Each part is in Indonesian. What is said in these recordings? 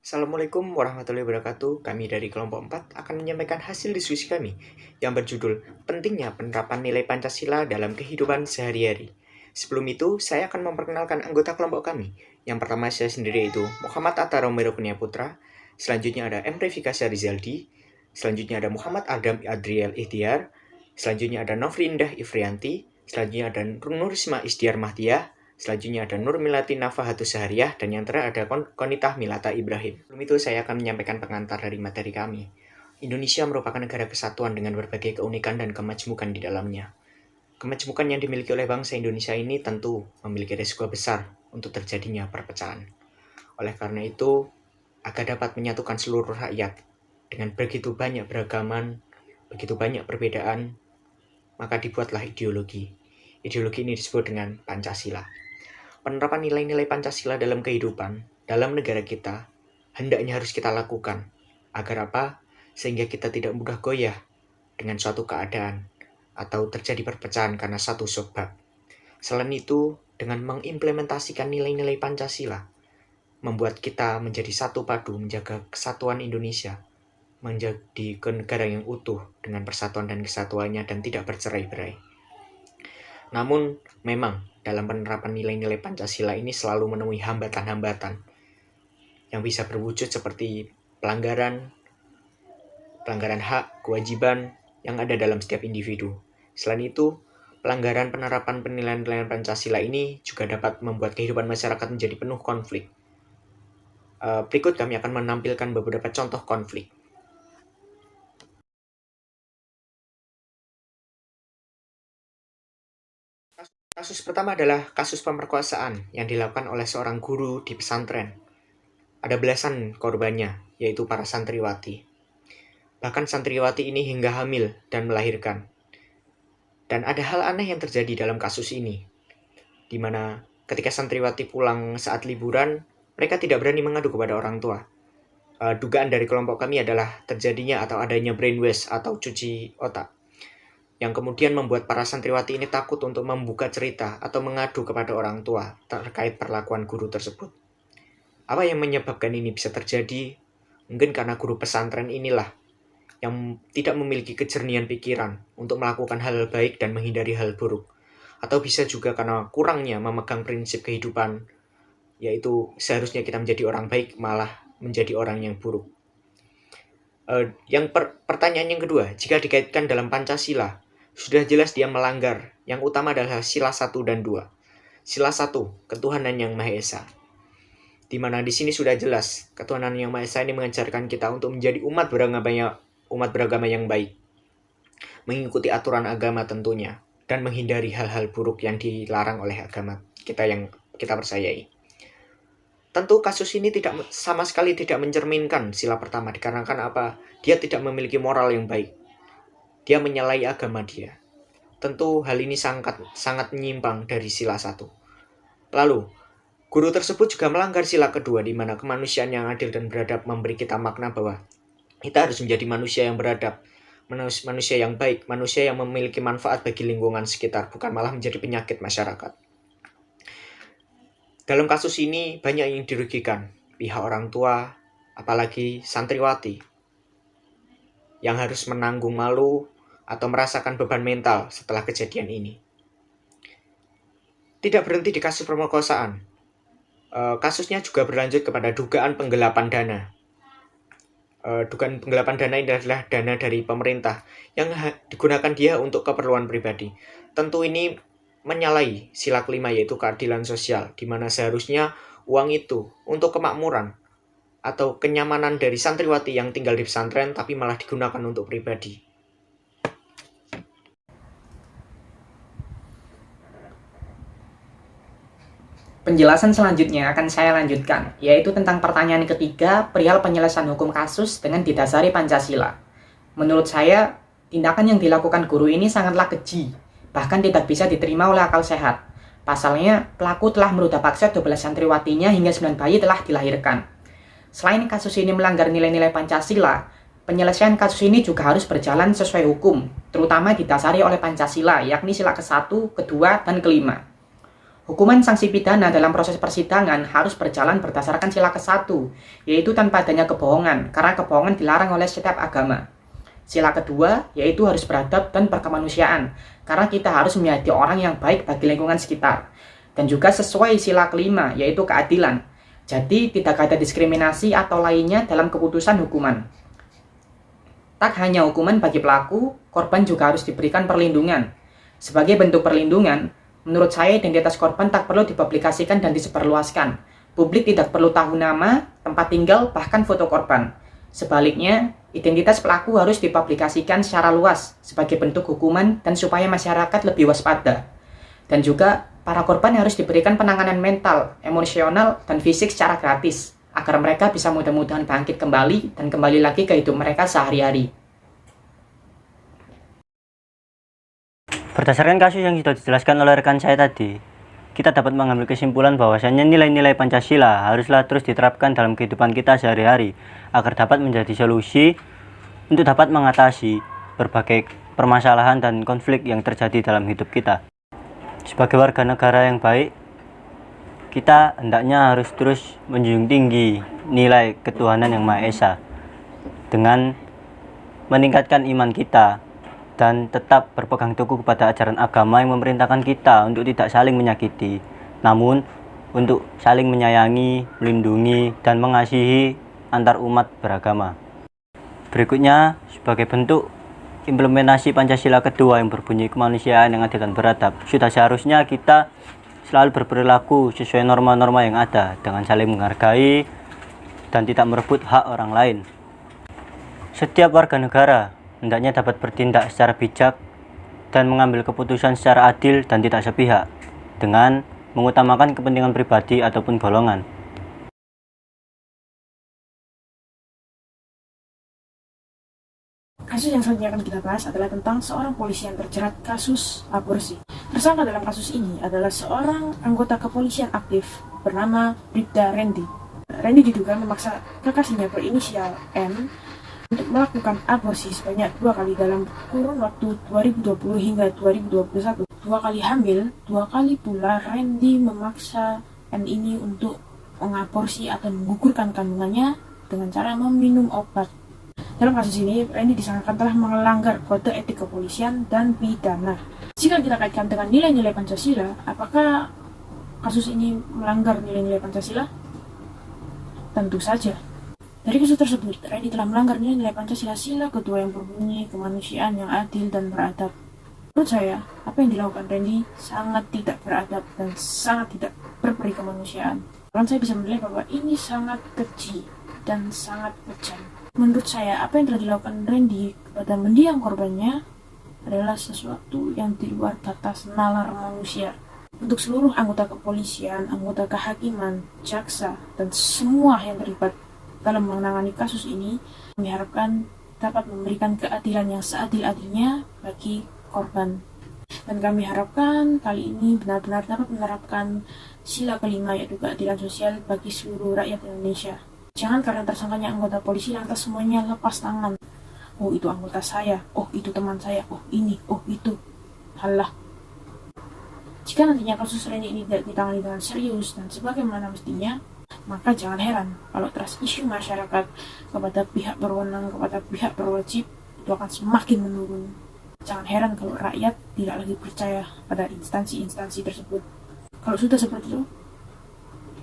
Assalamualaikum warahmatullahi wabarakatuh. Kami dari kelompok 4 akan menyampaikan hasil diskusi kami yang berjudul Pentingnya Penerapan Nilai Pancasila dalam Kehidupan Sehari-hari. Sebelum itu, saya akan memperkenalkan anggota kelompok kami. Yang pertama saya sendiri yaitu Muhammad Atta Romero Kurnia Putra. Selanjutnya ada M. Refikasya Rizaldi. Selanjutnya ada Muhammad Adam Adriel Ihtiar. Selanjutnya ada Nofrindah Ifrianti. Selanjutnya ada Nur Risma Isdiar Mahdiyah. Selanjutnya ada Nur Milati Nafahatus Sahariyah, dan yang terakhir ada Konitah Milata Ibrahim. Sebelum itu saya akan menyampaikan pengantar dari materi kami. Indonesia merupakan negara kesatuan dengan berbagai keunikan dan kemajmukan di dalamnya. Kemajmukan yang dimiliki oleh bangsa Indonesia ini tentu memiliki risiko besar untuk terjadinya perpecahan. Oleh karena itu, agar dapat menyatukan seluruh rakyat dengan begitu banyak beragaman, begitu banyak perbedaan, maka dibuatlah ideologi. Ideologi ini disebut dengan Pancasila. Penerapan nilai-nilai Pancasila dalam kehidupan, dalam negara kita, hendaknya harus kita lakukan. Agar apa? Sehingga kita tidak mudah goyah dengan suatu keadaan atau terjadi perpecahan karena satu sebab. Selain itu, dengan mengimplementasikan nilai-nilai Pancasila, membuat kita menjadi satu padu, menjaga kesatuan Indonesia, menjadi negara yang utuh dengan persatuan dan kesatuannya dan tidak bercerai-berai. Namun, memang dalam penerapan nilai-nilai Pancasila ini selalu menemui hambatan-hambatan yang bisa berwujud seperti pelanggaran hak, kewajiban yang ada dalam setiap individu. Selain itu, pelanggaran penerapan penilaian-nilaian Pancasila ini juga dapat membuat kehidupan masyarakat menjadi penuh konflik. Berikut kami akan menampilkan beberapa contoh konflik. Kasus pertama adalah kasus pemerkosaan yang dilakukan oleh seorang guru di pesantren. Ada belasan korbannya, yaitu para santriwati. Bahkan santriwati ini hingga hamil dan melahirkan. Dan ada hal aneh yang terjadi dalam kasus ini, di mana ketika santriwati pulang saat liburan, mereka tidak berani mengadu kepada orang tua. Dugaan dari kelompok kami adalah terjadinya atau adanya brainwash atau cuci otak, yang kemudian membuat para santriwati ini takut untuk membuka cerita atau mengadu kepada orang tua terkait perlakuan guru tersebut. Apa yang menyebabkan ini bisa terjadi? Mungkin karena guru pesantren inilah yang tidak memiliki kejernihan pikiran untuk melakukan hal baik dan menghindari hal buruk. Atau bisa juga karena kurangnya memegang prinsip kehidupan, yaitu seharusnya kita menjadi orang baik malah menjadi orang yang buruk. Pertanyaan yang kedua, jika dikaitkan dalam Pancasila, sudah jelas dia melanggar. Yang utama adalah sila 1 dan 2. Sila 1, ketuhanan yang Maha Esa. Di mana di sini sudah jelas, ketuhanan yang Maha Esa ini mengajarkan kita untuk menjadi umat beragama yang baik. Mengikuti aturan agama tentunya, dan menghindari hal-hal buruk yang dilarang oleh agama kita yang kita percayai. Tentu kasus ini sama sekali tidak mencerminkan sila pertama, dikarenakan apa? Dia tidak memiliki moral yang baik. Dia menyalahi agama dia. Tentu hal ini sangat menyimpang dari sila 1. Lalu, guru tersebut juga melanggar sila kedua, di mana kemanusiaan yang adil dan beradab memberi kita makna bahwa kita harus menjadi manusia yang beradab, manusia yang baik, manusia yang memiliki manfaat bagi lingkungan sekitar, bukan malah menjadi penyakit masyarakat. Dalam kasus ini banyak yang dirugikan, pihak orang tua, apalagi santriwati, yang harus menanggung malu atau merasakan beban mental setelah kejadian ini. Tidak berhenti di kasus pemerkosaan. Kasusnya juga berlanjut kepada dugaan penggelapan dana. Dugaan penggelapan dana ini adalah dana dari pemerintah yang digunakan dia untuk keperluan pribadi. Tentu ini menyalahi sila kelima, yaitu keadilan sosial, di mana seharusnya uang itu untuk kemakmuran atau kenyamanan dari santriwati yang tinggal di pesantren, tapi malah digunakan untuk pribadi. Penjelasan selanjutnya akan saya lanjutkan, yaitu tentang pertanyaan ketiga perihal penyelesaian hukum kasus dengan didasari Pancasila. Menurut saya, tindakan yang dilakukan guru ini sangatlah keji, bahkan tidak bisa diterima oleh akal sehat. Pasalnya, pelaku telah meruda paksa 12 santriwatinya hingga 9 bayi telah dilahirkan. Selain kasus ini melanggar nilai-nilai Pancasila, penyelesaian kasus ini juga harus berjalan sesuai hukum, terutama didasari oleh Pancasila, yakni sila ke-1, ke-2, dan ke-5. Hukuman sanksi pidana dalam proses persidangan harus berjalan berdasarkan sila ke-1, yaitu tanpa adanya kebohongan, karena kebohongan dilarang oleh setiap agama. Sila kedua, yaitu harus beradab dan berkemanusiaan, karena kita harus menjadi orang yang baik bagi lingkungan sekitar. Dan juga sesuai sila kelima, yaitu keadilan. Jadi, tidak ada diskriminasi atau lainnya dalam keputusan hukuman. Tak hanya hukuman bagi pelaku, korban juga harus diberikan perlindungan. Sebagai bentuk perlindungan, menurut saya identitas korban tak perlu dipublikasikan dan disebarluaskan. Publik tidak perlu tahu nama, tempat tinggal, bahkan foto korban. Sebaliknya, identitas pelaku harus dipublikasikan secara luas sebagai bentuk hukuman dan supaya masyarakat lebih waspada. Dan juga, para korban harus diberikan penanganan mental, emosional, dan fisik secara gratis, agar mereka bisa mudah-mudahan bangkit kembali dan kembali lagi ke hidup mereka sehari-hari. Berdasarkan kasus yang sudah dijelaskan oleh rekan saya tadi, kita dapat mengambil kesimpulan bahwasannya nilai-nilai Pancasila haruslah terus diterapkan dalam kehidupan kita sehari-hari agar dapat menjadi solusi untuk dapat mengatasi berbagai permasalahan dan konflik yang terjadi dalam hidup kita. Sebagai warga negara yang baik, kita hendaknya harus terus menjunjung tinggi nilai ketuhanan yang Maha Esa dengan meningkatkan iman kita dan tetap berpegang teguh kepada ajaran agama yang memerintahkan kita untuk tidak saling menyakiti, namun untuk saling menyayangi, melindungi, dan mengasihi antar umat beragama. Berikutnya, sebagai bentuk implementasi Pancasila kedua yang berbunyi kemanusiaan yang adil dan beradab, sudah seharusnya kita selalu berperilaku sesuai norma-norma yang ada dengan saling menghargai dan tidak merebut hak orang lain. Setiap warga negara hendaknya dapat bertindak secara bijak dan mengambil keputusan secara adil dan tidak sepihak dengan mengutamakan kepentingan pribadi ataupun golongan. Kasus yang selanjutnya akan kita bahas adalah tentang seorang polisi yang terjerat kasus aborsi. Tersangka dalam kasus ini adalah seorang anggota kepolisian aktif bernama Bribda Randy. Randy diduga memaksa kekasihnya berinisial M untuk melakukan aborsi sebanyak 2 kali dalam kurun waktu 2020 hingga 2021. 2 kali hamil, 2 kali pula Randy memaksa M ini untuk mengaborsi atau menggugurkan kandungannya dengan cara meminum obat. Dalam kasus ini, Randy disangkakan telah melanggar kode etik kepolisian dan pidana. Jika kita kaitkan dengan nilai-nilai Pancasila, apakah kasus ini melanggar nilai-nilai Pancasila? Tentu saja. Dari kasus tersebut, Randy telah melanggar nilai-nilai Pancasila sila kedua yang berbunyi kemanusiaan yang adil dan beradab. Menurut saya, apa yang dilakukan Randy sangat tidak beradab dan sangat tidak berperi kemanusiaan. Dan saya bisa menilai bahwa ini sangat keji dan sangat kejam. Menurut saya, apa yang telah dilakukan Randy kepada mendiang korbannya adalah sesuatu yang di luar batas nalar manusia. Untuk seluruh anggota kepolisian, anggota kehakiman, jaksa, dan semua yang terlibat dalam menangani kasus ini, kami harapkan dapat memberikan keadilan yang seadil-adilnya bagi korban. Dan kami harapkan kali ini benar-benar dapat menerapkan sila kelima, yaitu keadilan sosial bagi seluruh rakyat Indonesia. Jangan karena tersangkanya anggota polisi lantas semuanya lepas tangan. Oh, itu anggota saya, oh itu teman saya, oh ini, oh itu. Halah. Jika nantinya kasus Randy ini tidak ditangani dengan serius dan sebagaimana mestinya, maka jangan heran kalau trust isu masyarakat kepada pihak berwenang, kepada pihak berwajib itu akan semakin menurun. Jangan heran kalau rakyat tidak lagi percaya pada instansi-instansi tersebut. Kalau sudah seperti itu,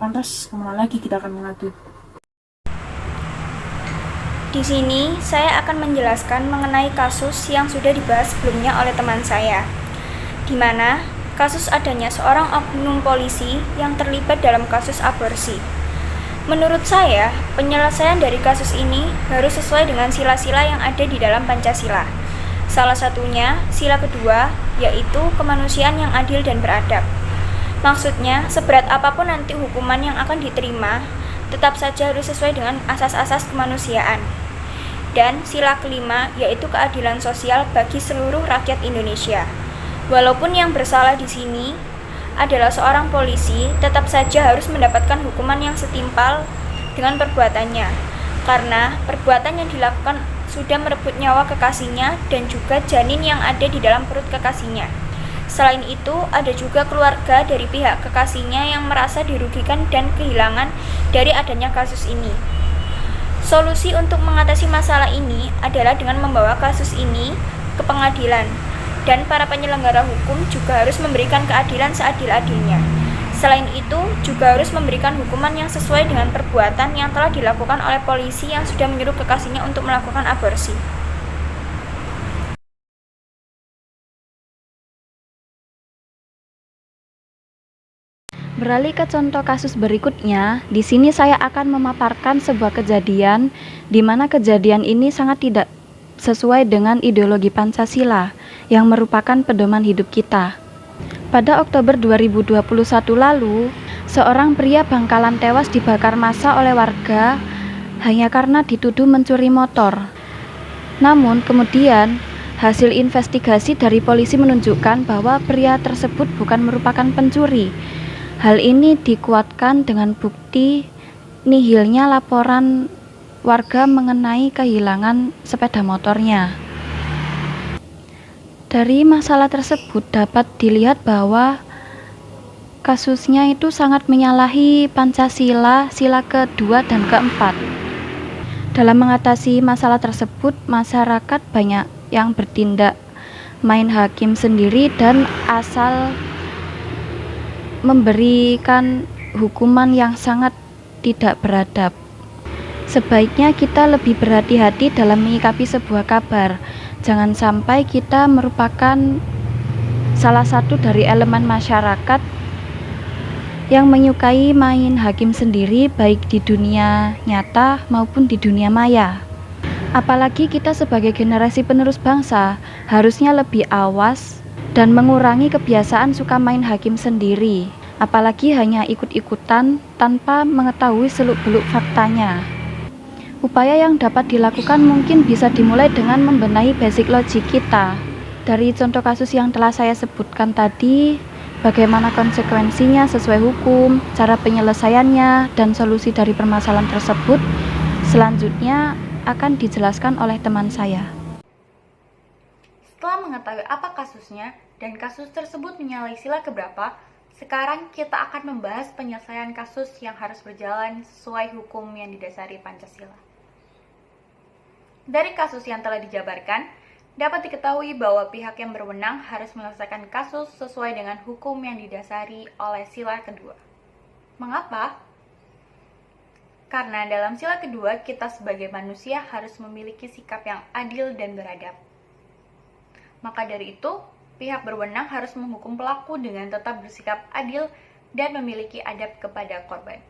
lantas kemana lagi kita akan mengadu? Di sini saya akan menjelaskan mengenai kasus yang sudah dibahas sebelumnya oleh teman saya, di mana kasus adanya seorang oknum polisi yang terlibat dalam kasus aborsi. Menurut saya, penyelesaian dari kasus ini harus sesuai dengan sila-sila yang ada di dalam Pancasila. Salah satunya, sila kedua, yaitu kemanusiaan yang adil dan beradab. Maksudnya, seberat apapun nanti hukuman yang akan diterima, tetap saja harus sesuai dengan asas-asas kemanusiaan. Dan sila kelima, yaitu keadilan sosial bagi seluruh rakyat Indonesia. Walaupun yang bersalah di sini adalah seorang polisi, tetap saja harus mendapatkan hukuman yang setimpal dengan perbuatannya, karena perbuatan yang dilakukan sudah merebut nyawa kekasihnya dan juga janin yang ada di dalam perut kekasihnya. Selain itu, ada juga keluarga dari pihak kekasihnya yang merasa dirugikan dan kehilangan dari adanya kasus ini. Solusi untuk mengatasi masalah ini adalah dengan membawa kasus ini ke pengadilan, dan para penyelenggara hukum juga harus memberikan keadilan seadil-adilnya. Selain itu, juga harus memberikan hukuman yang sesuai dengan perbuatan yang telah dilakukan oleh polisi yang sudah menyuruh kekasihnya untuk melakukan aborsi. Beralih ke contoh kasus berikutnya, di sini saya akan memaparkan sebuah kejadian di mana kejadian ini sangat tidak sesuai dengan ideologi Pancasila yang merupakan pedoman hidup kita. Pada Oktober 2021 lalu, seorang pria Bangkalan tewas dibakar massa oleh warga hanya karena dituduh mencuri motor. Namun kemudian, hasil investigasi dari polisi menunjukkan bahwa pria tersebut bukan merupakan pencuri. Hal ini dikuatkan dengan bukti nihilnya laporan warga mengenai kehilangan sepeda motornya. Dari masalah tersebut dapat dilihat bahwa kasusnya itu sangat menyalahi Pancasila, sila kedua dan keempat. Dalam mengatasi masalah tersebut, masyarakat banyak yang bertindak main hakim sendiri dan asal memberikan hukuman yang sangat tidak beradab. Sebaiknya kita lebih berhati-hati dalam menyikapi sebuah kabar. Jangan sampai kita merupakan salah satu dari elemen masyarakat yang menyukai main hakim sendiri, baik di dunia nyata maupun di dunia maya. Apalagi kita sebagai generasi penerus bangsa harusnya lebih awas dan mengurangi kebiasaan suka main hakim sendiri, apalagi hanya ikut-ikutan tanpa mengetahui seluk-beluk faktanya. Upaya yang dapat dilakukan mungkin bisa dimulai dengan membenahi basic logik kita. Dari contoh kasus yang telah saya sebutkan tadi, bagaimana konsekuensinya sesuai hukum, cara penyelesaiannya, dan solusi dari permasalahan tersebut selanjutnya akan dijelaskan oleh teman saya. Setelah mengetahui apa kasusnya dan kasus tersebut menyalahi sila keberapa, sekarang kita akan membahas penyelesaian kasus yang harus berjalan sesuai hukum yang didasari Pancasila. Dari kasus yang telah dijabarkan, dapat diketahui bahwa pihak yang berwenang harus menyelesaikan kasus sesuai dengan hukum yang didasari oleh sila kedua. Mengapa? Karena dalam sila kedua, kita sebagai manusia harus memiliki sikap yang adil dan beradab. Maka dari itu, pihak berwenang harus menghukum pelaku dengan tetap bersikap adil dan memiliki adab kepada korban.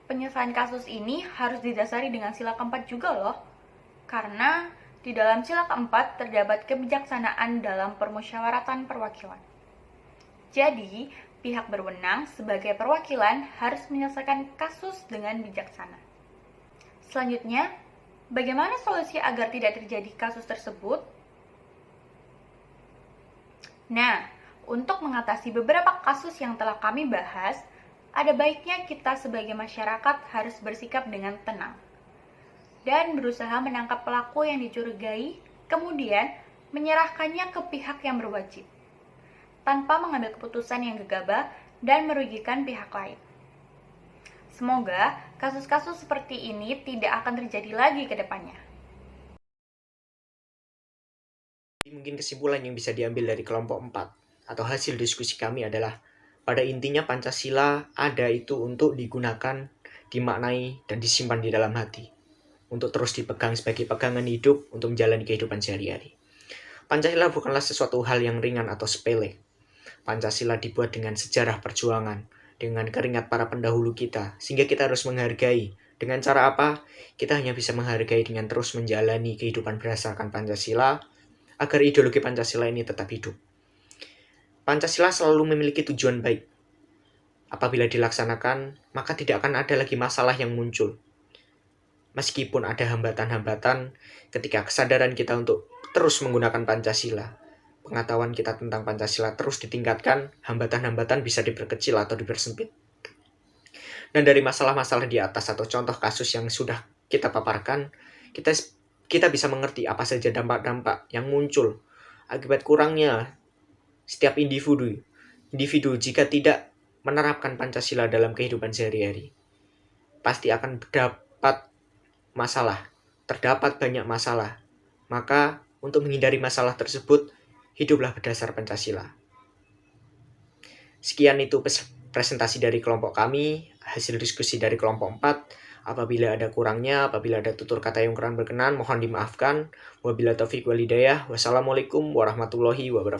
Penyelesaian kasus ini harus didasari dengan sila keempat juga loh, karena di dalam sila keempat terdapat kebijaksanaan dalam permusyawaratan perwakilan. Jadi, pihak berwenang sebagai perwakilan harus menyelesaikan kasus dengan bijaksana. Selanjutnya, bagaimana solusi agar tidak terjadi kasus tersebut? Nah, untuk mengatasi beberapa kasus yang telah kami bahas, ada baiknya kita sebagai masyarakat harus bersikap dengan tenang dan berusaha menangkap pelaku yang dicurigai, kemudian menyerahkannya ke pihak yang berwajib, tanpa mengambil keputusan yang gegabah dan merugikan pihak lain. Semoga kasus-kasus seperti ini tidak akan terjadi lagi ke depannya. Mungkin kesimpulan yang bisa diambil dari kelompok 4 atau hasil diskusi kami adalah pada intinya Pancasila ada itu untuk digunakan, dimaknai, dan disimpan di dalam hati untuk terus dipegang sebagai pegangan hidup untuk menjalani kehidupan sehari-hari. Pancasila bukanlah sesuatu hal yang ringan atau sepele. Pancasila dibuat dengan sejarah perjuangan, dengan keringat para pendahulu kita, sehingga kita harus menghargai. Dengan cara apa? Kita hanya bisa menghargai dengan terus menjalani kehidupan berdasarkan Pancasila, agar ideologi Pancasila ini tetap hidup. Pancasila selalu memiliki tujuan baik. Apabila dilaksanakan, maka tidak akan ada lagi masalah yang muncul. Meskipun ada hambatan-hambatan, ketika kesadaran kita untuk terus menggunakan Pancasila, pengetahuan kita tentang Pancasila terus ditingkatkan, hambatan-hambatan bisa diperkecil atau dipersempit. Dan dari masalah-masalah di atas atau contoh kasus yang sudah kita paparkan, kita bisa mengerti apa saja dampak-dampak yang muncul akibat kurangnya setiap individu jika tidak menerapkan Pancasila dalam kehidupan sehari-hari, pasti akan terdapat banyak masalah. Maka untuk menghindari masalah tersebut, hiduplah berdasar Pancasila. Sekian itu presentasi dari kelompok kami, hasil diskusi dari kelompok 4. Apabila ada kurangnya, apabila ada tutur kata yang kurang berkenan, mohon dimaafkan. Wabillahi taufiq wal hidayah. Wassalamualaikum warahmatullahi wabarakatuh.